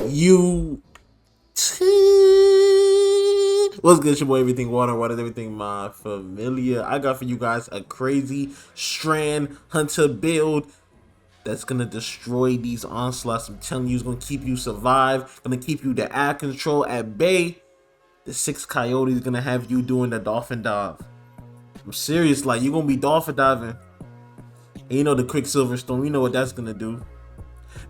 You What's good, your boy? Everything water, water, everything my familiar. I got for you guys a crazy strand hunter build that's gonna destroy these onslaughts. I'm telling you, it's gonna keep you survive, gonna keep you the air control at bay. The 6 Coyote is gonna have you doing the dolphin dive. I'm serious, like you're gonna be dolphin diving. And you know the Quicksilver storm, you know what that's gonna do.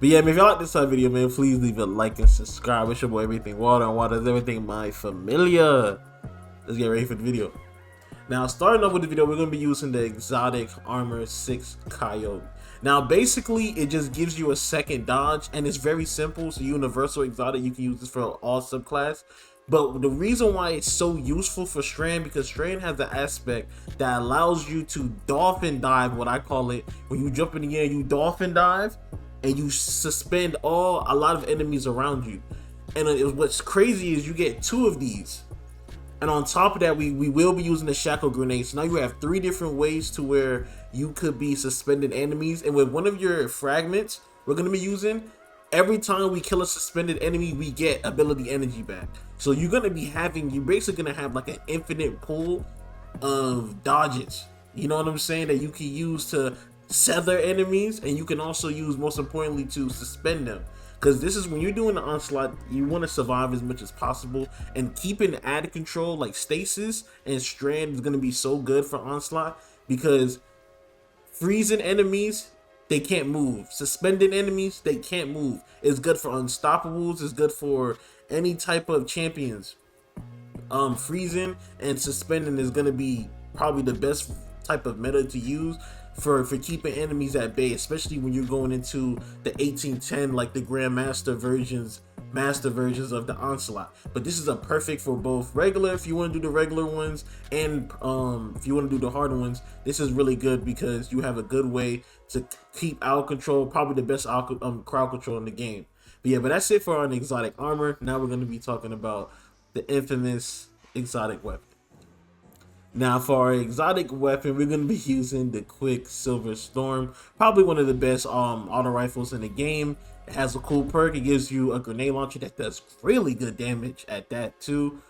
But yeah, man, if y'all like this type of video, man, please leave a like and subscribe. It's your boy, Everything Water, and water is everything my familiar. Let's get ready for the video. Now, starting off with the video, we're going to be using the exotic armor 6 Coyote. Now, basically, it just gives you a second dodge, and it's very simple. So, universal exotic, you can use this for all subclass. But the reason why it's so useful for Strand, because Strand has the aspect that allows you to dolphin dive, what I call it. When you jump in the air, you dolphin dive, and you suspend a lot of enemies around you. And what's crazy is you get 2 of these. And on top of that, we will be using the shackle grenades. So now you have 3 different ways to where you could be suspending enemies. And with one of your fragments we're going to be using, every time we kill a suspended enemy, we get ability energy back. So you're going to be you're basically going to have like an infinite pool of dodges. You know what I'm saying? That you can use to sever enemies, and you can also use, most importantly, to suspend them. Because this is when you're doing the onslaught, you want to survive as much as possible, and keeping ad control like stasis and strand is going to be so good for onslaught, because freezing enemies, they can't move. Suspended enemies, they can't move. It's good for unstoppables. It's good for any type of champions. Freezing and suspending is going to be probably the best type of meta to use for keeping enemies at bay, especially when you're going into the 1810, like the Grandmaster versions, master versions of the onslaught. But this is a perfect for both regular, if you want to do the regular ones, and if you want to do the harder ones. This is really good because you have a good way to keep out control, probably the best crowd control in the game. But yeah, but that's it for our exotic armor. Now we're going to be talking about the infamous exotic weapon. Now for our exotic weapon, we're going to be using the Quicksilver Storm, probably one of the best auto rifles in the game. It has a cool perk. It gives you a grenade launcher that does really good damage at that too.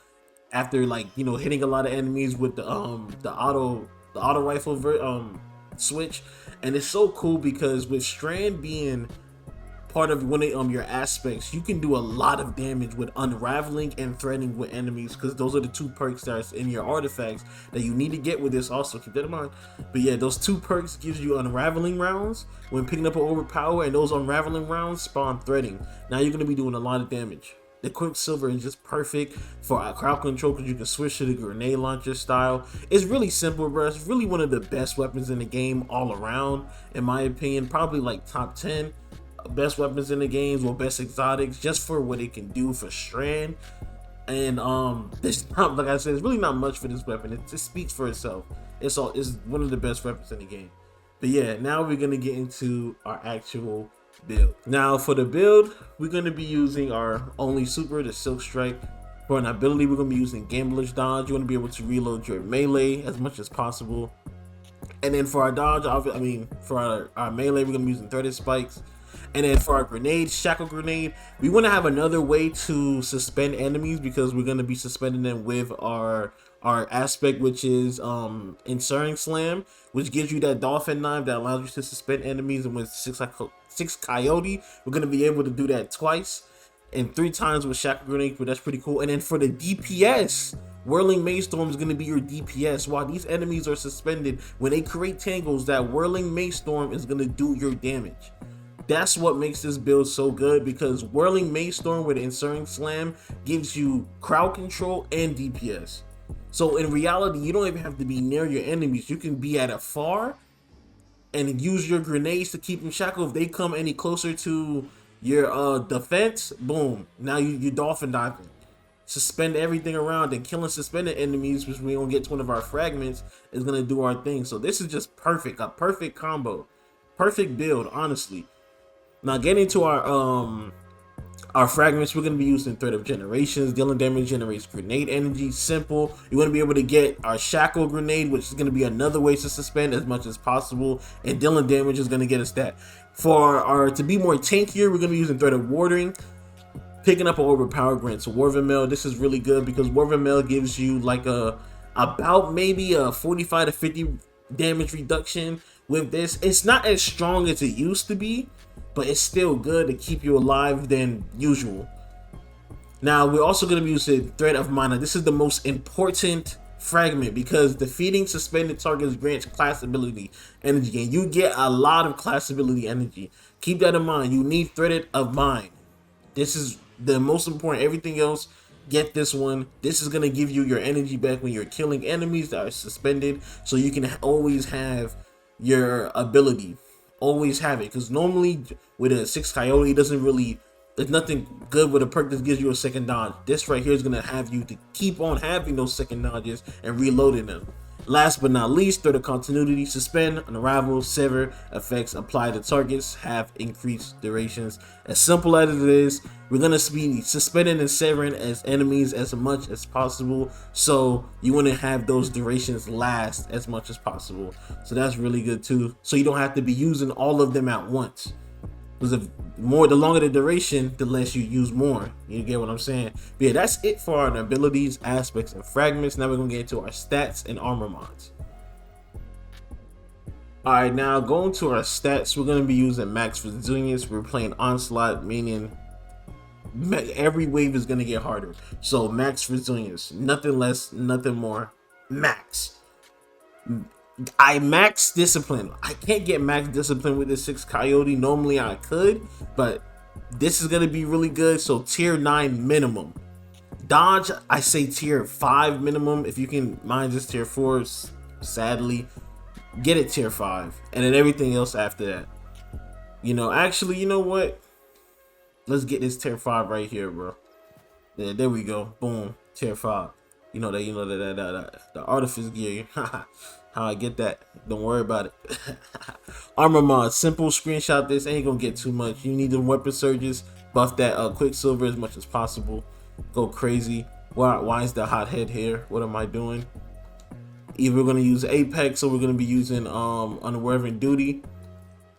After, like, you know, hitting a lot of enemies with the auto rifle switch. And it's so cool because with Strand being part of one of your aspects, you can do a lot of damage with unraveling and threatening with enemies, because those are the 2 perks that are in your artifacts that you need to get with this. Also keep that in mind. But yeah, those 2 perks gives you unraveling rounds when picking up an overpower, and those unraveling rounds spawn threatening. Now you're going to be doing a lot of damage. The Quicksilver is just perfect for crowd control because you can switch to the grenade launcher style. It's really simple, bro. It's really one of the best weapons in the game all around, in my opinion. Probably like top 10 best weapons in the games, or best exotics, just for what it can do for Strand. And there's not, like I said, it's really not much for this weapon. It just speaks for itself. It's one of the best weapons in the game. But yeah, now we're gonna get into our actual build. Now for the build, we're gonna be using our only super, the Silk Strike. For an ability, we're gonna be using Gambler's Dodge. You want to be able to reload your melee as much as possible. And then for our dodge, for our melee, we're gonna be using Threaded Spikes. And then for our grenade, shackle grenade, we want to have another way to suspend enemies, because we're going to be suspending them with our aspect, which is Ensuring Slam, which gives you that dolphin knife that allows you to suspend enemies. And with 6 Coyote, we're going to be able to do that twice and 3 times with shackle grenade, but that's pretty cool. And then for the DPS, Whirling Maystorm is going to be your DPS. While these enemies are suspended, when they create tangles, that Whirling Maystorm is going to do your damage. That's what makes this build so good, because Whirling Maystorm with Ensuring Slam gives you crowd control and DPS. So in reality, you don't even have to be near your enemies. You can be at afar and use your grenades to keep them shackled. If they come any closer to your defense, boom, now you're dolphin diving. Suspend everything around, and killing suspended enemies, which we don't get to one of our fragments, is going to do our thing. So this is just perfect, a perfect combo, perfect build, honestly. Now getting to our fragments, we're going to be using Thread of Generations. Dealing damage generates grenade energy. Simple. You want to be able to get our shackle grenade, which is going to be another way to suspend as much as possible, and dealing damage is going to get us that. For our to be more tankier, we're going to be using Thread of Warding. picking up an overpowered grant. So Warven Mail, this is really good because Warven Mail gives you like about maybe a 45 to 50 damage reduction with this. It's not as strong as it used to be, but it's still good to keep you alive than usual. Now we're also going to be using Thread of Mana. This is the most important fragment because defeating suspended targets grants class ability energy, and you get a lot of class ability energy. Keep that in mind. You need Threaded of Mind. This is the most important. Everything else, get this one. This is gonna give you your energy back when you're killing enemies that are suspended, so you can always have your ability. Always have it, because normally with a 6 Coyote, doesn't really. There's nothing good with a perk that gives you a second dodge. This right here is gonna have you to keep on having those second dodges and reloading them. Last but not least, Thread of Continuity. Suspend, unravel, sever effects apply to targets have increased durations. As simple as it is, we're gonna be suspending and severing as enemies as much as possible, so you want to have those durations last as much as possible. So that's really good too, so you don't have to be using all of them at once. Because the longer the duration, the less you use more. You get what I'm saying? But yeah, that's it for our abilities, aspects, and fragments. Now we're gonna get into our stats and armor mods. Alright, now going to our stats, we're gonna be using max resilience. We're playing onslaught, meaning every wave is gonna get harder. So max resilience, nothing less, nothing more. Max. I max discipline. I can't get max discipline with this 6 Coyote. Normally I could, but this is gonna be really good. So tier 9 minimum. Dodge, I say tier 5 minimum. If you can, mine just tier 4. Sadly, get it tier 5, and then everything else after that. You know, actually, you know what? Let's get this tier 5 right here, bro. Yeah, there we go. Boom, tier 5. You know that the artifice gear. How I get that? Don't worry about it. Armor mod, simple. Screenshot this. Ain't gonna get too much. You need the weapon surges. Buff that Quicksilver as much as possible. Go crazy. Why is the hot head here? What am I doing? Either we're gonna use Apex or we're gonna be using Unwavering Duty.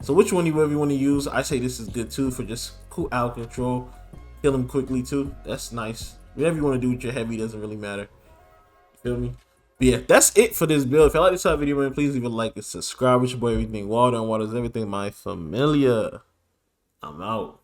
So which one you want to use? I say this is good too for just cool out control. Kill him quickly too. That's nice. Whatever you want to do with your heavy doesn't really matter. Feel me? But yeah, that's it for this build. If you like this video, man, please leave a like and subscribe. With your boy Everything Water, and Water is everything my familiar. I'm out.